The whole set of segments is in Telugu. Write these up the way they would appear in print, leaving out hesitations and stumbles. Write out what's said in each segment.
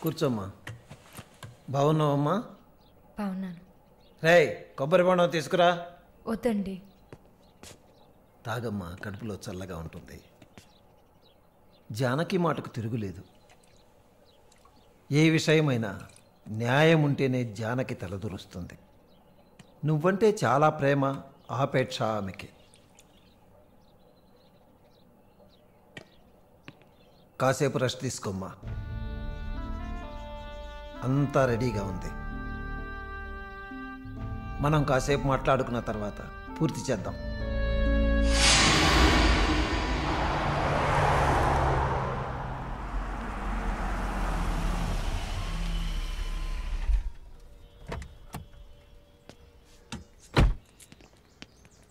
కూర్చోమ్మా. బాగున్నావమ్మా? బాగున్నాను. రేయ్, కొబ్బరి బొండం తీసుకురా. వద్దండి. తాగమ్మా, కడుపులో చల్లగా ఉంటుంది. జానకి మాటకు తిరుగులేదు. ఏ విషయమైనా న్యాయం ఉంటేనే జానకి తలదూరుస్తుంది. నువ్వంటే చాలా ప్రేమ, ఆపేక్ష ఆమెకి. కాసేపు రెస్ట్ తీసుకోమ్మా. అంతా రెడీగా ఉంది. మనం కాసేపు మాట్లాడుకున్న తర్వాత పూర్తి చేద్దాం.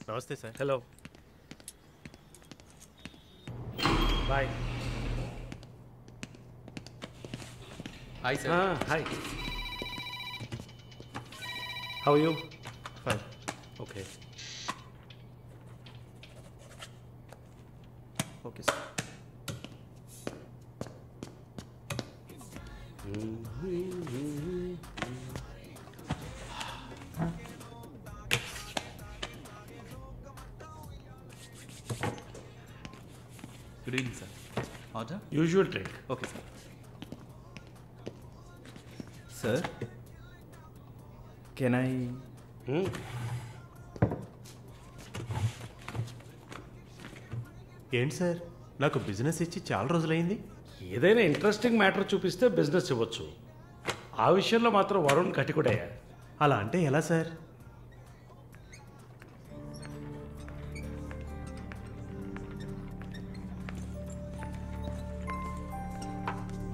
నమస్తే sir. Hello, bye. Hi sir. Hi. How you? Fine. Okay okay sir. Good evening sir. Order? Usual drink. Okay sir. Sir, can I? ఏంటి సార్, నాకు బిజినెస్ ఇచ్చి చాలా రోజులైంది. ఏదైనా ఇంట్రెస్టింగ్ మ్యాటర్ చూపిస్తే బిజినెస్ ఇవ్వచ్చు. ఆ విషయంలో మాత్రం వరుణ్ కటికుడయ్యా. అలా అంటే ఎలా సార్?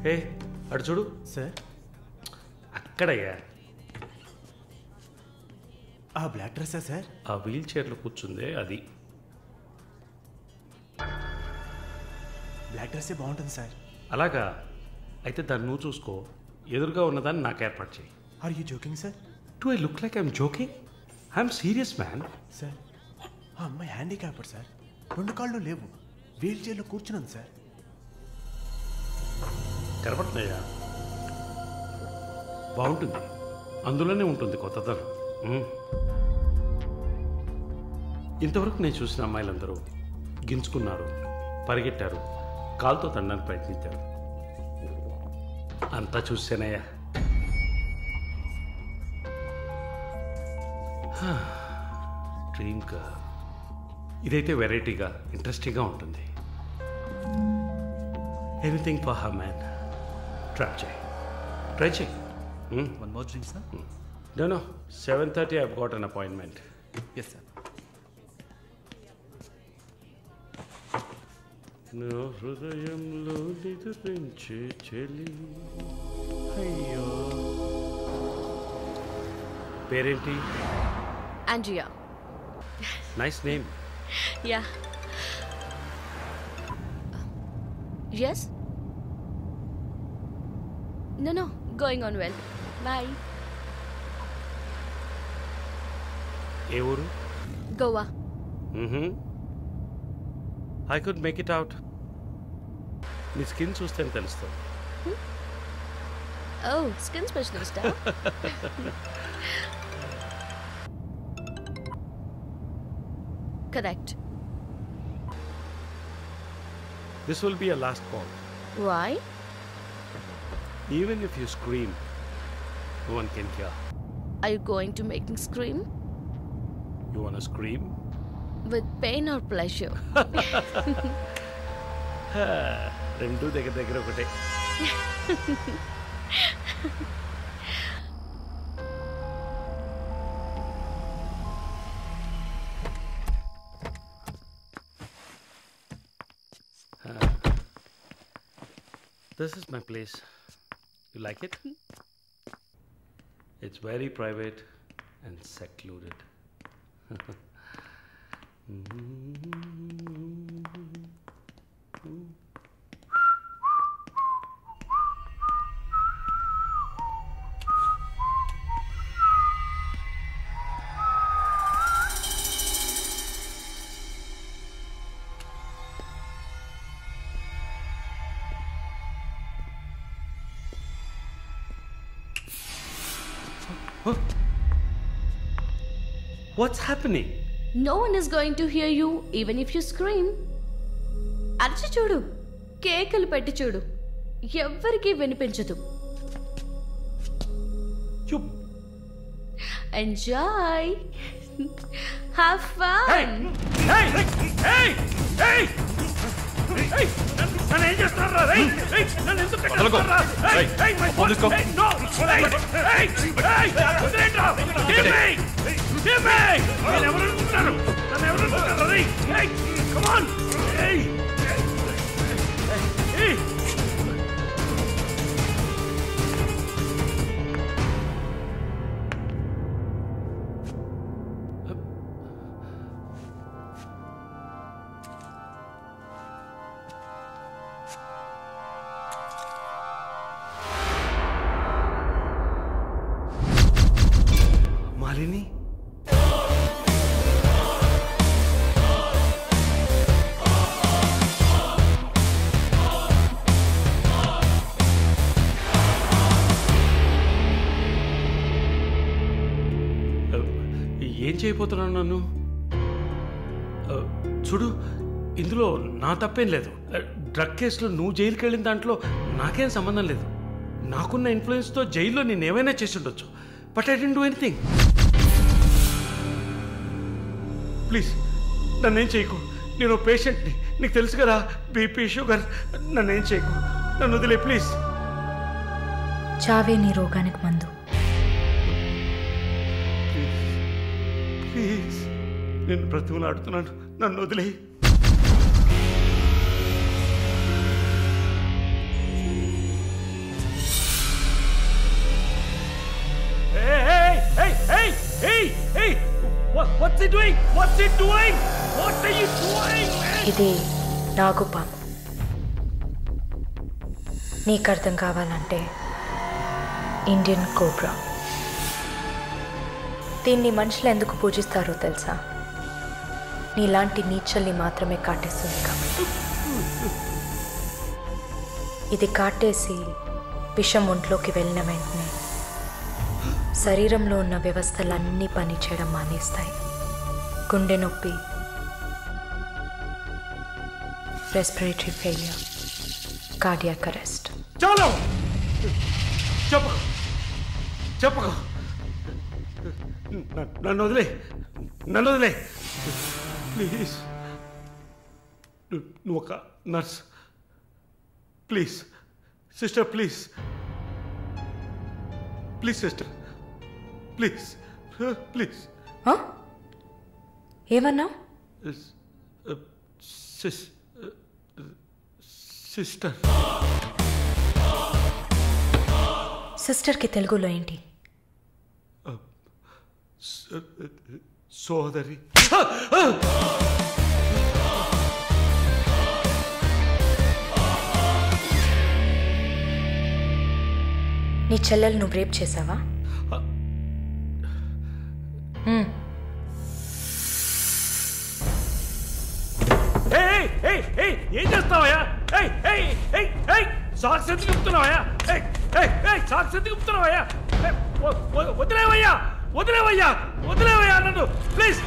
ఏ అటు చూడు సార్. అక్కడయ్యా. ఆ బ్లాక్ డ్రెస్సా సార్? ఆ వీల్ చైర్లో కూర్చుందే అది. బ్లాక్ డ్రెస్సే బాగుంటుంది సార్. అలాగా? అయితే దాన్ని నువ్వు చూసుకో. ఎదురుగా ఉన్నదాన్ని నాకు ఏర్పాటు చేయి. Are you joking sir? Do I look like I'm joking? I'm serious man. Sir, ఆ అమ్మాయి హ్యాండిక్యాప్డ్ సార్. 2 కాళ్ళు లేవు, వీల్ చైర్లో కూర్చున్నాను సార్. కనపడుతున్నాయా? బాగుంటుంది, అందులోనే ఉంటుంది కొత్తదనం. ఇంతవరకు నేను చూసిన అమ్మాయిలందరూ గింజుకున్నారు, పరిగెట్టారు, కాలుతో తండడానికి ప్రయత్నించారు. అంతా చూసానయ్యా. Dream girl. ఇదైతే వెరైటీగా, ఇంట్రెస్టింగ్గా ఉంటుంది. Anything for her man. Try చేయి. One more drink sir? No, 7:30 I've got an appointment. Yes sir. నా హృదయంలో నిద్రించే చెలి. అయ్యో, పేరేంటి? Andrea. Nice name. Yeah. Yes? No, going on well. Bye. ఏ ఊరు? Goa. I could make it out. నీ స్కిన్ చూస్తేనే తెలుస్తుంది. Oh, skin specialist, huh? Correct. This will be a last call. Why? Even if you scream, no one can hear. Are you going to make me scream? You wanna scream? With pain or pleasure? రెండు దగ్గర ఒకటే. This is my place. You like it? It's very private and secluded. What's happening? No one is going to hear you even if you scream. అరచి చూడు, కేకలు పెట్టి చూడు, ఎవ్వరికీ వినిపించదు. Enjoy. Have fun. Hey! నన్ను ఏం చేస్తున్నారా? నన్ను ఎందుకు కట్టేస్తున్నారా? My police come. నో. వదిలేండ్రా. Give me. నేను ఎవరు అనుకుంటున్నారు? నన్ను ఎవరు అనుకుంటున్నారు? Come on. Hey. మాలిని ఏం చేయబోతున్నాను నన్ను? చూడు, ఇందులో నా తప్పేం లేదు. డ్రగ్ కేసులో నువ్వు జైలుకి వెళ్ళిన దాంట్లో నాకేం సంబంధం లేదు. నాకున్న ఇన్ఫ్లుయెన్స్తో జైల్లో నేను ఏమైనా చేసి ఉండొచ్చు. But I don't do anything. Please నన్నేం చేయకు. నేను పేషెంట్ని, నీకు తెలుసు కదా, బీపీ షుగర్. నన్నేం చేయకు, నన్ను వదిలే ప్లీజ్. చావే నీ రోగానికి మందు. ప్లీజ్ నేను బ్రతిమలాడుతున్నాను, నన్ను వదిలే. What's he doing? What's he doing? What are you doing, man? ఇది నాగుపాము. నీకు అర్థం కావాలంటే ఇండియన్ కోబ్రా. దీన్ని మనుషులు ఎందుకు పూజిస్తారో తెలుసా? నీలాంటి నీచల్ని మాత్రమే కాటేస్తుంది కాబట్టి. ఇది కాటేసి విషం ఒంట్లోకి వెళ్ళిన వెంటనే శరీరంలో ఉన్న వ్యవస్థలన్నీ పనిచేయడం మానేస్తాయి. గుండె నొప్పి, రెస్పిరేటరీ ఫెయిల్యూర్, కార్డియాక్ అరెస్ట్. చాలు, చెప్పకు చెప్పకు. నన్ను వదిలే, నన్ను వదిలే ప్లీజ్. నువ్వు ఒక nurse. Please sister, please please sister, please please. ఏమన్నా? సిస్టర్. సిస్టర్కి తెలుగులో ఏంటి? సోదరి. నీ చెల్లెలు నువ్వు రేప్ చేసావా? ఏం చేస్తావయ్యా? సాక్స్ ఎందుకు చెప్తున్నావయ్యా? సాక్స్ ఎందుకు చెప్తున్నావయ్యా? వదిలేవయ్యా, వదిలేవయ్యా, వదిలేవయ్యా నన్ను ప్లీజ్.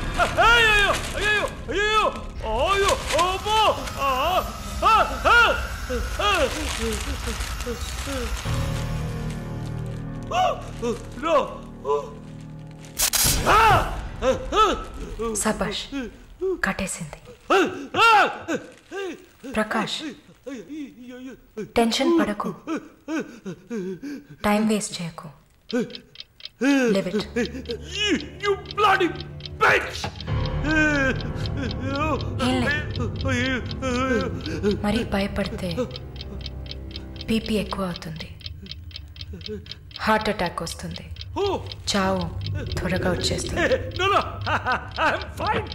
అయ్యో అయ్యో అయ్యో అయ్యో ఓబో. సబాష్, కట్టేసింది. ప్రకాష్, టెన్షన్ పడకు, టైం వేస్ట్ చేయకు. Live it. You bloody bitch! మరీ భయపడితే బీపీ ఎక్కువ అవుతుంది, హార్ట్ అటాక్ వస్తుంది, చావు త్వరగా వచ్చేస్తుంది. No, no, I'm fine.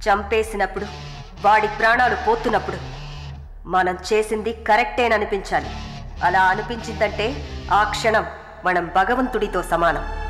చంపేసినప్పుడు వాడి ప్రాణాలు పోతున్నప్పుడు మనం చేసింది కరెక్టేననిపించాలి. అలా అనిపించిందంటే ఆ క్షణం మనం భగవంతుడితో సమానం.